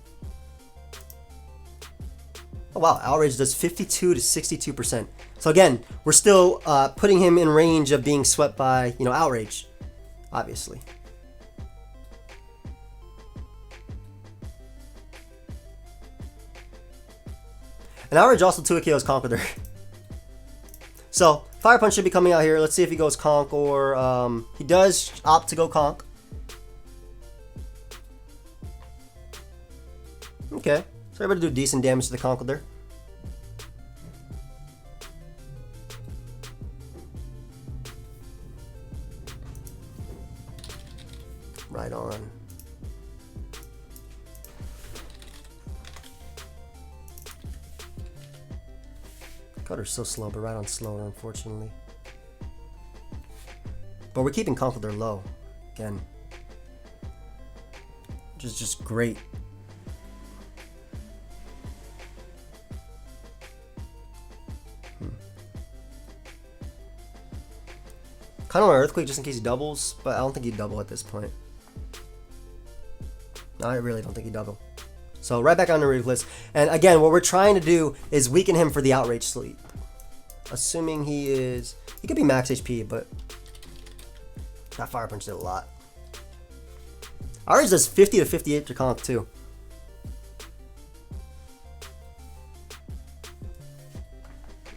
Oh wow, Outrage does 52 to 62%. So again, we're still putting him in range of being swept by, Outrage, obviously. And Outrage also 2 KOs Conkeldurr. So, Fire Punch should be coming out here. Let's see if he goes Conk or... he does opt to go Conk. Okay. So, able to do decent damage to the Conkeldurr. Right on. Cutter's so slow, but Rhydon's slower, unfortunately. But we're keeping Conkeldurr low, again. Which is just great. Kind of want Earthquake just in case he doubles, but I don't think he'd double at this point. No, I really don't think he'd double. So right back on the Reuniclus. And again, what we're trying to do is weaken him for the Outrage sleep. Assuming he could be max HP, but that Fire Punch did a lot. Outrage does 50 to 58 to Conk too.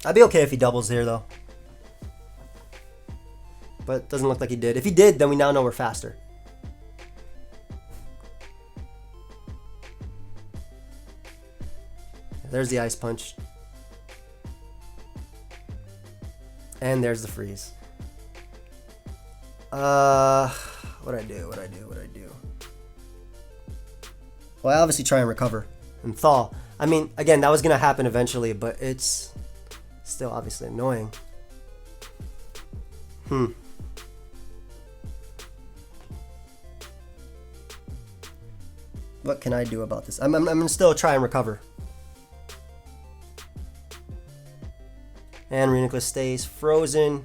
I'd be okay if he doubles here though. But it doesn't look like he did. If he did, then we now know we're faster. There's the Ice Punch. And there's the Freeze. What'd I do? Well, I obviously try and recover and thaw. I mean, again, that was gonna happen eventually, but it's still obviously annoying. What can I do about this? I'm gonna still try and recover. And Reuniclus stays frozen.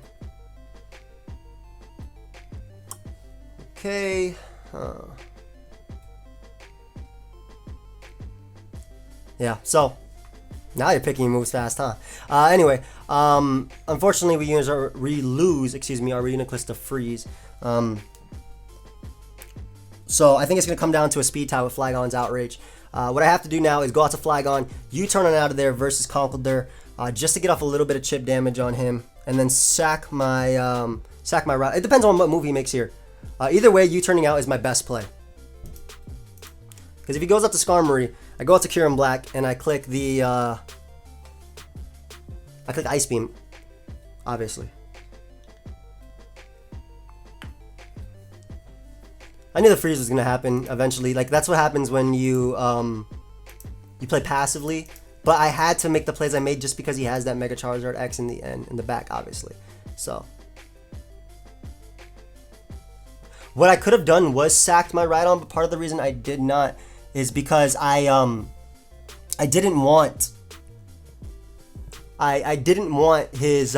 Okay. Yeah, so now you're picking moves fast, huh? Anyway, unfortunately we lose our Reuniclus to freeze. So I think it's gonna come down to a speed tie with Flygon's Outrage. What I have to do now is go out to Flygon, U-turn on out of there versus Conkeldurr, just to get off a little bit of chip damage on him, and then sack my route. It depends on what move he makes here. Either way, U-turning out is my best play. Because if he goes up to Skarmory, I go out to Kyurem Black and I click the Ice Beam, obviously. I knew the freeze was gonna happen eventually. Like, that's what happens when you play passively. But I had to make the plays I made just because he has that Mega Charizard X in the end, in the back, obviously. So what I could have done was sacked my Rhydon, but part of the reason I did not is because I didn't want his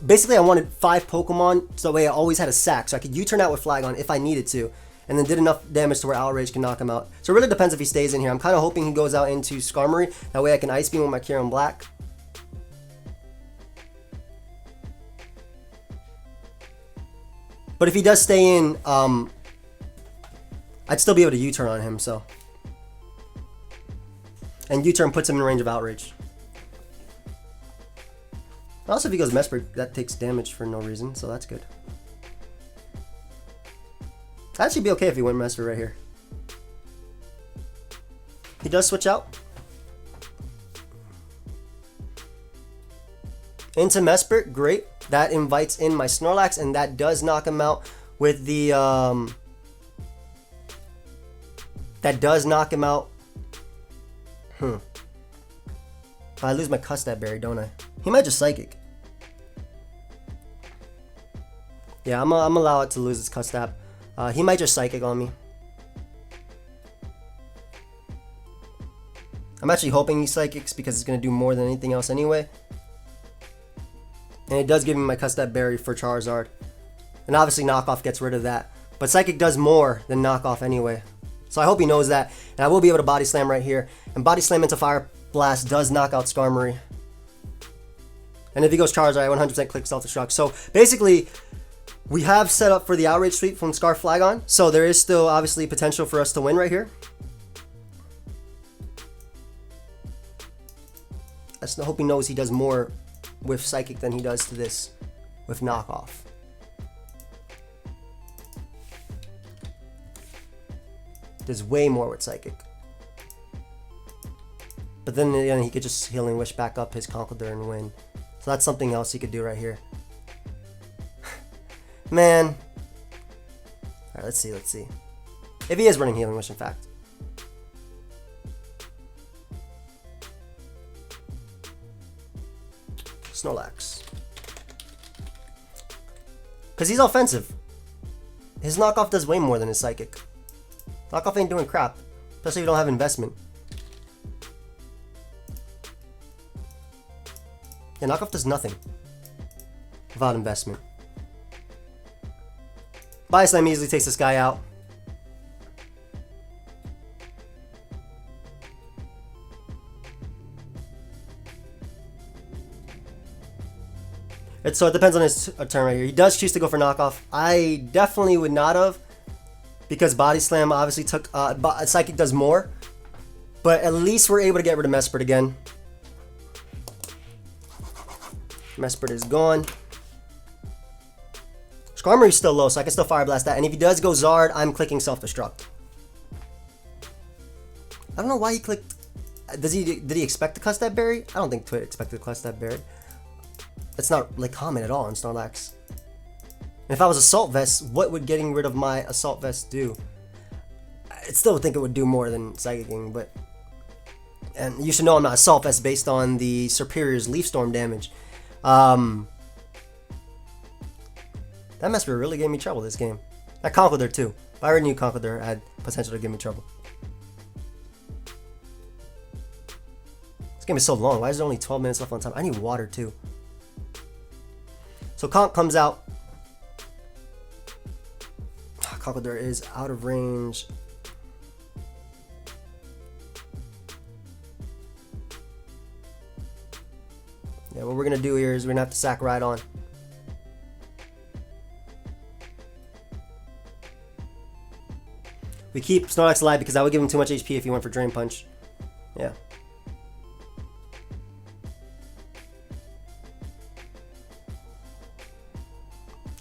basically I wanted 5 Pokemon so that way I always had a sack, so I could U-turn out with Flygon if I needed to, and then did enough damage to where Outrage can knock him out. So it really depends if he stays in here. I'm kind of hoping he goes out into Skarmory, that way I can Ice Beam with my Kyurem Black. But if he does stay in, I'd still be able to U-turn on him, so. And U-turn puts him in range of Outrage. Also, if he goes Mesprit, that takes damage for no reason, so that's good. That should be okay if he went Mesprit right here. He does switch out. Into Mesprit, great. That invites in my Snorlax, and that does knock him out with the, that does knock him out. I lose my Custap Berry, don't I? He might just Psychic. Yeah, I'm gonna allow it to lose its Custap. He might just Psychic on me. I'm actually hoping he Psychics because it's gonna do more than anything else anyway. And it does give me my Custap Berry for Charizard. And obviously Knockoff gets rid of that. But Psychic does more than Knockoff anyway. So I hope he knows that. And I will be able to Body Slam right here. And Body Slam into Fire Blast does knock out Skarmory. And if he goes Charizard, I 100% click Self-Destruct. So basically, we have set up for the Outrage Sweep from Scarf Flygon. So there is still obviously potential for us to win right here. I just hope he knows he does more with Psychic than he does to this with Knockoff. Does way more with Psychic. But then again, he could just Healing Wish back up his Conkeldurr and win. So that's something else he could do right here. Man. Alright, let's see. If he is running Healing Wish, in fact. Snorlax. Because he's offensive. His Knockoff does way more than his Psychic. Knockoff ain't doing crap. Especially if you don't have investment. Yeah, Knockoff does nothing without investment. Body Slam easily takes this guy out. So it depends on his turn right here. He does choose to go for Knockoff. I definitely would not have, because Body Slam obviously took Psychic does more. But at least we're able to get rid of Mesprit again. Mesprit is gone. Skarmory's still low, so I can still Fire Blast that. And if he does go Zard, I'm clicking Self-Destruct. I don't know why he clicked. Did he expect to Custap Berry? I don't think Twit expected to Custap Berry. That's not like common at all in Snorlax. And if I was Assault Vest, what would getting rid of my Assault Vest do? I still think it would do more than Psychicking, but... And you should know I'm not Assault Vest based on the Serperior's Leaf Storm damage. That Mesprit really gave me trouble this game. That Conkeldurr too. I already knew Conkeldurr had potential to give me trouble. game is so long. Why is there only 12 minutes left on time? I need water too. So Conk comes out. Conkeldurr is out of range. Yeah, what we're gonna do here is we're gonna have to sack right on. We keep Snorlax alive because I would give him too much HP if he went for Drain Punch. Yeah.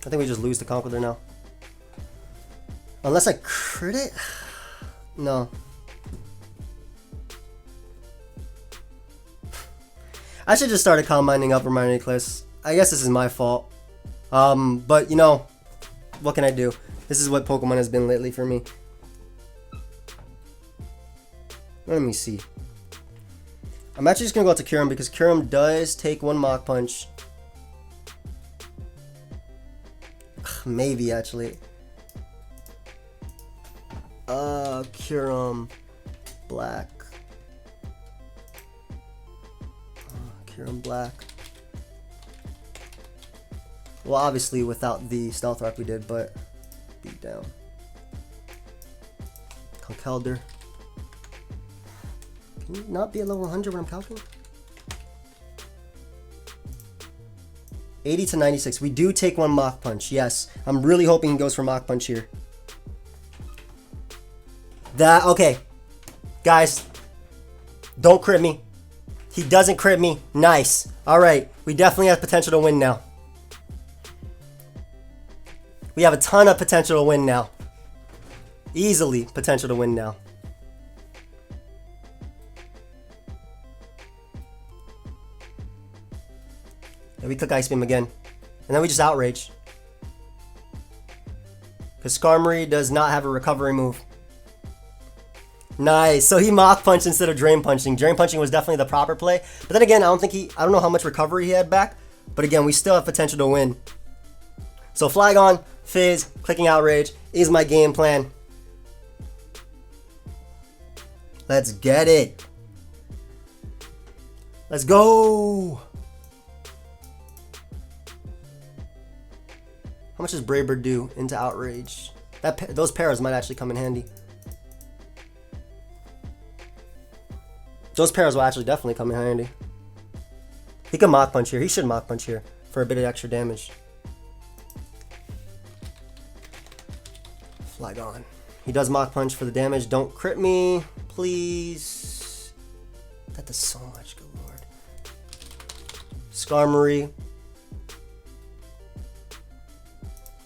I think we just lose to Conkeldurr now. Unless I crit it? No. I should just start combining up Reuniclus. I guess this is my fault. But you know, what can I do? This is what Pokemon has been lately for me. Let me see. I'm actually just gonna go out to Kyurem because Kyurem does take one Mach Punch. Maybe actually. Kyurem Black. Kyurem Black. Well, obviously without the Stealth Rock we did, but beat down. Conkeldurr. Can you not be at level 100 when I'm calculating? 80 to 96. We do take one Mach Punch. Yes. I'm really hoping he goes for Mach Punch here. Okay. Guys. Don't crit me. He doesn't crit me. Nice. Alright. We definitely have potential to win now. We have a ton of potential to win now. Easily potential to win now. And we click Ice Beam again. And then we just Outrage. Because Skarmory does not have a recovery move. Nice. So he Mach Punched instead of Drain Punching. Drain Punching was definitely the proper play. But then again, I don't know how much recovery he had back. But again, we still have potential to win. So Flygon, Fizz, clicking Outrage is my game plan. Let's get it. Let's go. How much does Brave Bird do into Outrage? Those pairs might actually come in handy. Those pairs will actually definitely come in handy. He can Mach Punch here. He should Mach Punch here for a bit of extra damage. Flygon. He does Mach Punch for the damage. Don't crit me, please. That does so much, good lord. Skarmory.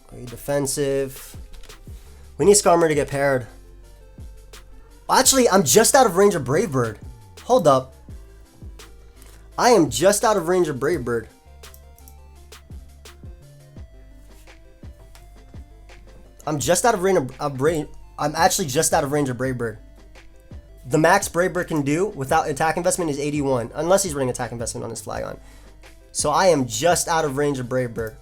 Very defensive. We need Skarmory to get paired. Actually, I'm just out of range of Brave Bird. Hold up. I am just out of range of Brave Bird. I'm just out of range of I'm actually just out of range of Brave Bird. The max Brave Bird can do without attack investment is 81, unless he's running attack investment on his Flygon. So I am just out of range of Brave Bird.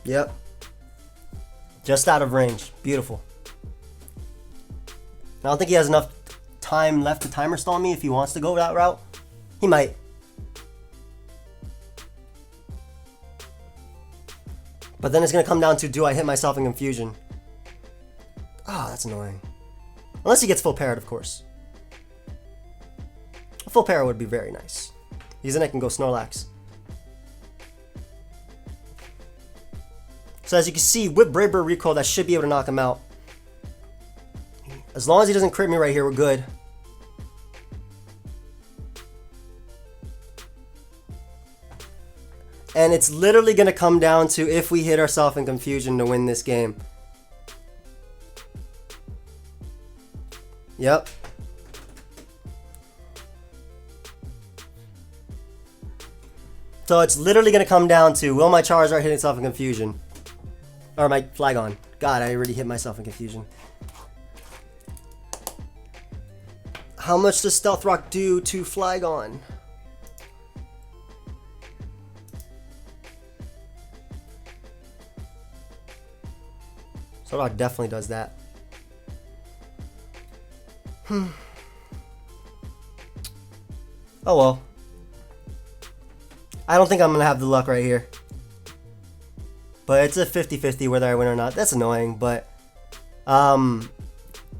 Yep. Just out of range. Beautiful. I don't think he has enough time left to timer stall me if he wants to go that route. He might. But then it's going to come down to, do I hit myself in confusion? Ah, that's annoying. Unless he gets full parrot, of course. A full parrot would be very nice. Because then I can go Snorlax. So as you can see, with Brave Bird Recoil, that should be able to knock him out. As long as he doesn't crit me right here, we're good. And it's literally going to come down to if we hit ourselves in confusion to win this game. Yep. So it's literally going to come down to, will my Charizard hit itself in confusion? Or my Flygon. God, I already hit myself in confusion. How much does Stealth Rock do to Flygon? Solrock definitely does that. Oh well. I don't think I'm going to have the luck right here. But it's a 50-50 whether I win or not. That's annoying, but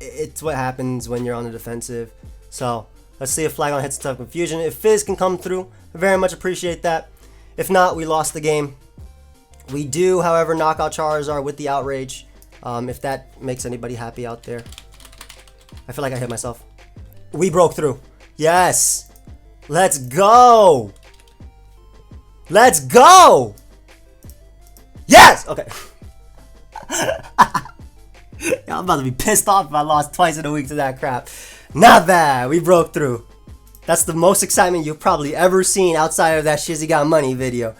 it's what happens when you're on the defensive. So let's see if Flagon hits a tough confusion. If Fizz can come through, I very much appreciate that. If not, we lost the game. We do, however, knock out Charizard with the Outrage. If that makes anybody happy out there. I feel like I hit myself. We broke through. Yes. Let's go. Let's go. Yes. Okay. I'm about to be pissed off if I lost twice in a week to that crap. Not bad. We broke through. That's the most excitement you've probably ever seen outside of that Shizzy Got Money video.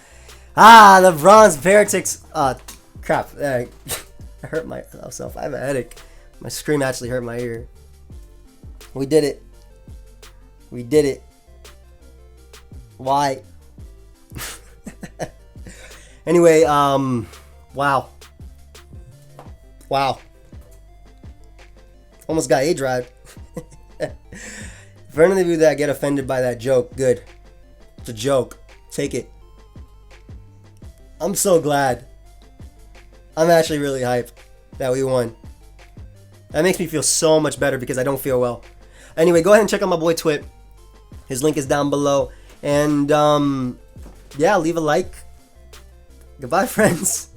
Ah, the Bronx Beartics. Crap. I hurt myself. I have a headache. My scream actually hurt my ear. We did it. We did it. Why? Anyway, wow. Wow. Almost got A-Drive. For any of you that get offended by that joke, good. It's a joke. Take it. I'm so glad. I'm actually really hyped that we won. That makes me feel so much better because I don't feel well. Anyway, go ahead and check out my boy Twit. His link is down below. And, yeah, leave a like. Goodbye, friends.